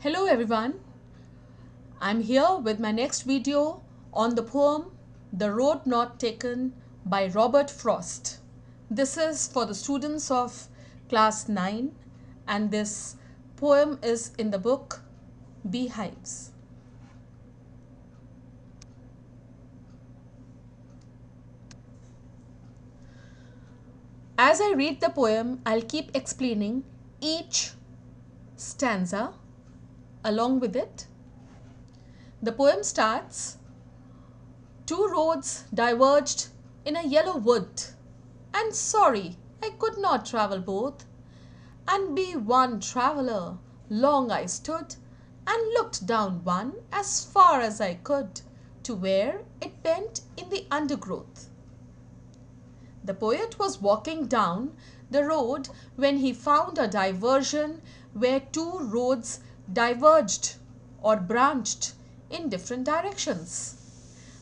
Hello everyone, I'm here with my next video on the poem The Road Not Taken by Robert Frost. This is for the students of class 9 and this poem is in the book Beehives. As I read the poem, I'll keep explaining each stanza along with it. The poem starts, two roads diverged in a yellow wood, and sorry I could not travel both, and be one traveller. Long I stood, and looked down one as far as I could, to where it bent in the undergrowth. The poet was walking down the road when he found a diversion where two roads diverged or branched in different directions.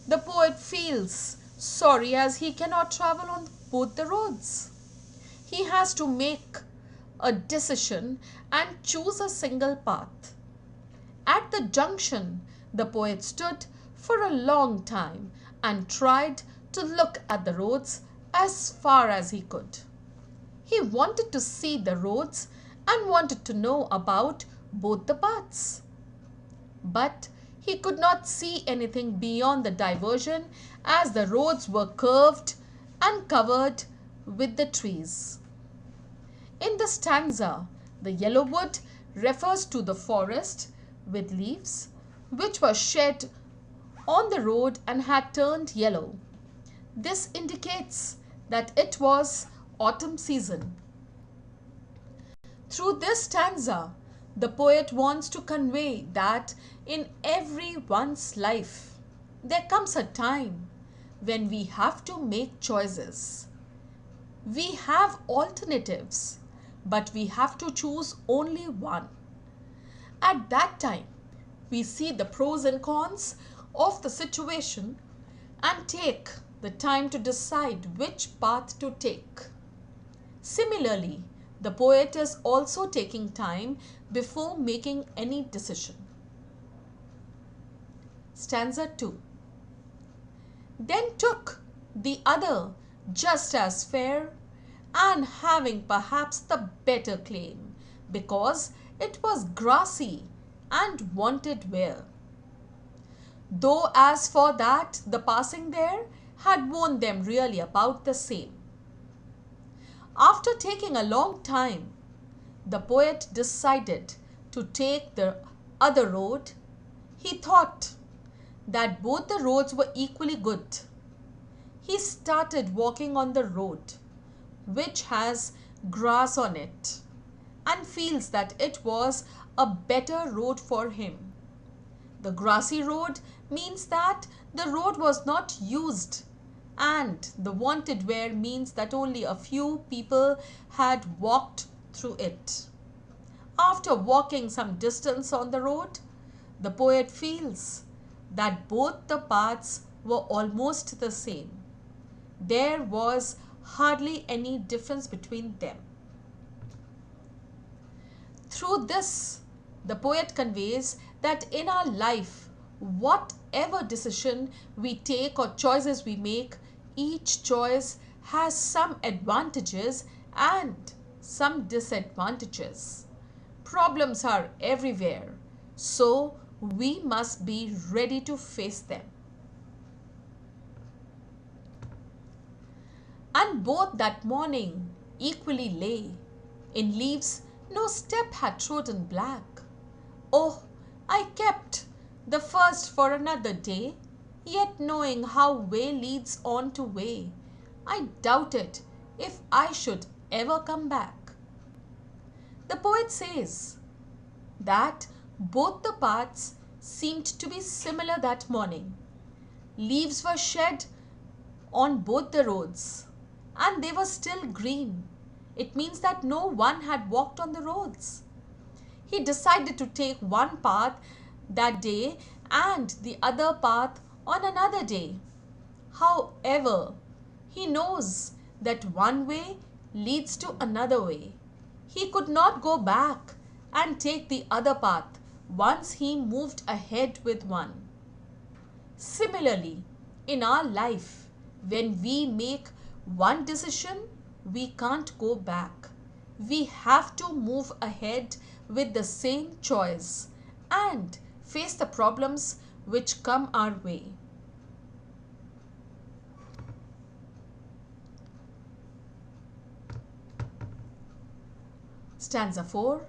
The poet feels sorry as he cannot travel on both the roads. He has to make a decision and choose a single path. At the junction, the poet stood for a long time and tried to look at the roads as far as he could. He wanted to see the roads and wanted to know about both the paths. But he could not see anything beyond the diversion as the roads were curved and covered with the trees. In the stanza, the yellow wood refers to the forest with leaves which were shed on the road and had turned yellow. This indicates that it was autumn season. Through this stanza, the poet wants to convey that in everyone's life, there comes a time when we have to make choices. We have alternatives, but we have to choose only one. At that time, we see the pros and cons of the situation and take the time to decide which path to take. Similarly, the poet is also taking time before making any decision. Stanza 2. Then took the other just as fair, and having perhaps the better claim, because it was grassy and wanted wear. Though as for that, the passing there had warned them really about the same. After taking a long time, the poet decided to take the other road. He thought that both the roads were equally good. He started walking on the road, which has grass on it, and feels that it was a better road for him. The grassy road means that the road was not used, and the wanted wear means that only a few people had walked through it. After walking some distance on the road, the poet feels that both the paths were almost the same. There was hardly any difference between them. Through this, the poet conveys that in our life, whatever decision we take or choices we make, each choice has some advantages and some disadvantages. Problems are everywhere, so we must be ready to face them. And both that morning equally lay in leaves no step had trodden black. Oh, I kept the first for another day, yet knowing how way leads on to way, I doubted if I should ever come back. The poet says that both the paths seemed to be similar that morning. Leaves were shed on both the roads, and they were still green. It means that no one had walked on the roads. He decided to take one path that day and the other path on another day. However, he knows that one way leads to another way. He could not go back and take the other path once he moved ahead with one. Similarly, in our life, when we make one decision, we can't go back. We have to move ahead with the same choice and face the problems which come our way. Stanza 4.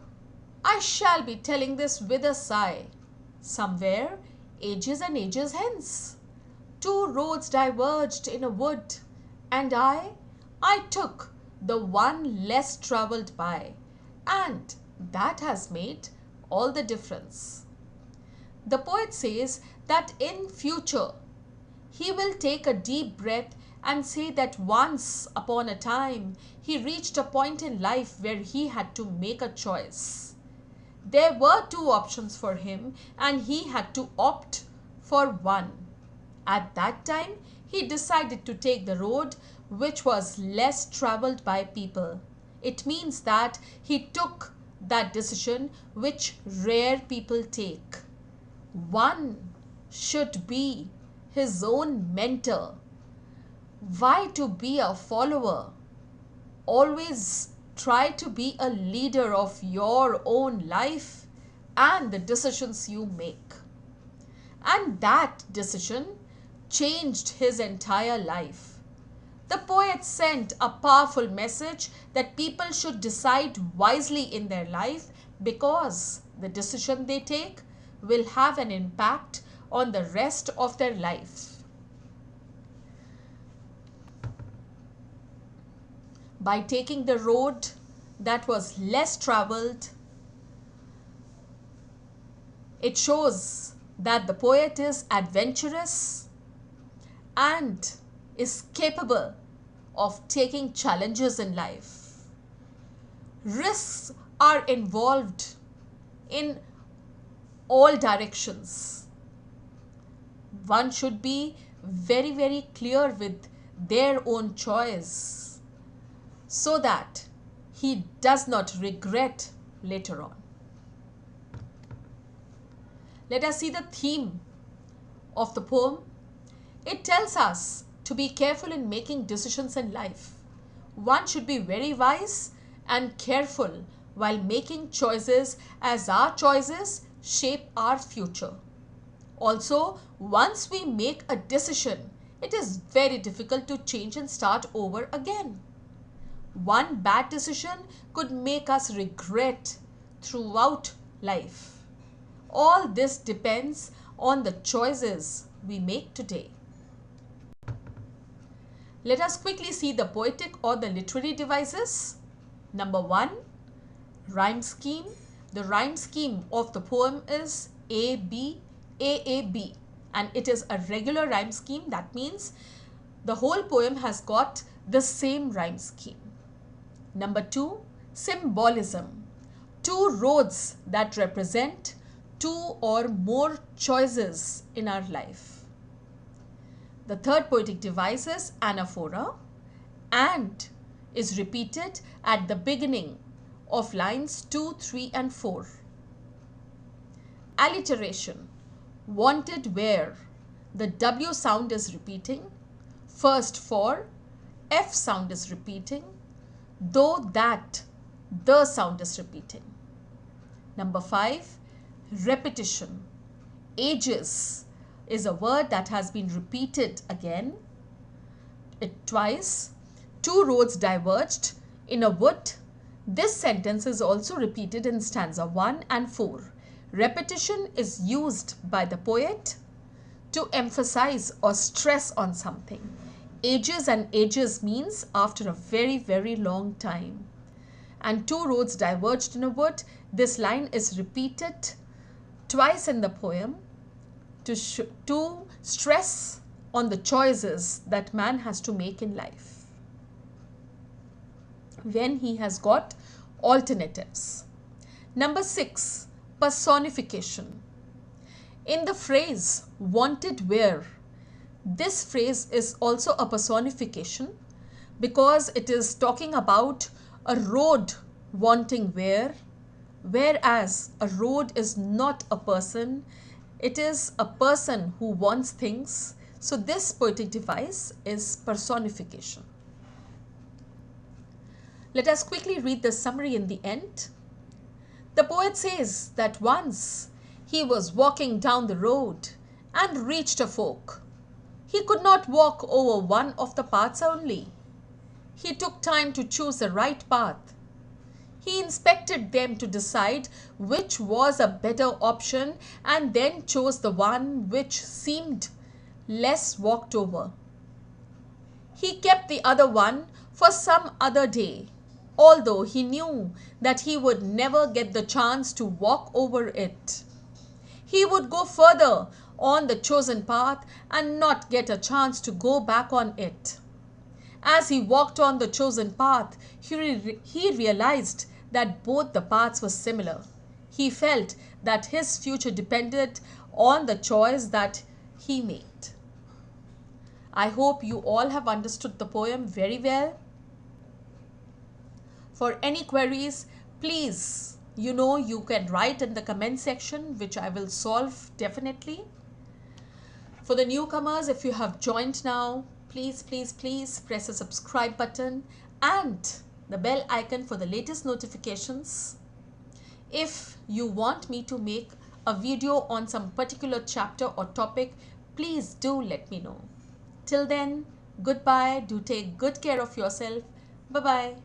I shall be telling this with a sigh. Somewhere, ages and ages hence, two roads diverged in a wood, and I took the one less travelled by, and that has made all the difference. The poet says that in future, he will take a deep breath and say that once upon a time he reached a point in life where he had to make a choice. There were two options for him and he had to opt for one. At that time, he decided to take the road which was less travelled by people. It means that he took that decision which rare people take. One should be his own mentor. Why to be a follower? Always try to be a leader of your own life and the decisions you make. And that decision changed his entire life. The poet sent a powerful message that people should decide wisely in their life because the decision they take will have an impact on the rest of their life. By taking the road that was less travelled, it shows that the poet is adventurous and is capable of taking challenges in life. Risks are involved in all directions. One should be very, very clear with their own choice so that he does not regret later on. Let us see the theme of the poem. It tells us to be careful in making decisions in life. One should be very wise and careful while making choices, as our choices shape our future. Also, once we make a decision, it is very difficult to change and start over again. One bad decision could make us regret throughout life. All this depends on the choices we make today. Let us quickly see the poetic or the literary devices. Number 1, rhyme scheme. The rhyme scheme of the poem is A-B, A-A-B, and it is a regular rhyme scheme. That means the whole poem has got the same rhyme scheme. Number 2, symbolism. Two roads that represent two or more choices in our life. The third poetic device is anaphora and is repeated at the beginning of lines 2, 3 and 4. Alliteration. Wanted where. The W sound is repeating. First for. F sound is repeating. Though that. The sound is repeating. Number 5. Repetition. Ages is a word that has been repeated again. Twice. Two roads diverged in a wood. This sentence is also repeated in stanza 1 and 4. Repetition is used by the poet to emphasize or stress on something. Ages and ages means after a very, very long time. And two roads diverged in a wood. This line is repeated twice in the poem to stress on the choices that man has to make in life when he has got alternatives. Number 6, personification. In the phrase wanted where, this phrase is also a personification because it is talking about a road wanting where, whereas a road is not a person, it is a person who wants things. So this poetic device is personification. Let us quickly read the summary in the end. The poet says that once he was walking down the road and reached a fork. He could not walk over one of the paths only. He took time to choose the right path. He inspected them to decide which was a better option and then chose the one which seemed less walked over. He kept the other one for some other day, although he knew that he would never get the chance to walk over it. He would go further on the chosen path and not get a chance to go back on it. As he walked on the chosen path, he realized that both the paths were similar. He felt that his future depended on the choice that he made. I hope you all have understood the poem very well. For any queries, please, you can write in the comment section, which I will solve definitely. For the newcomers, if you have joined now, please press the subscribe button and the bell icon for the latest notifications. If you want me to make a video on some particular chapter or topic, please do let me know. Till then, goodbye. Do take good care of yourself. Bye-bye.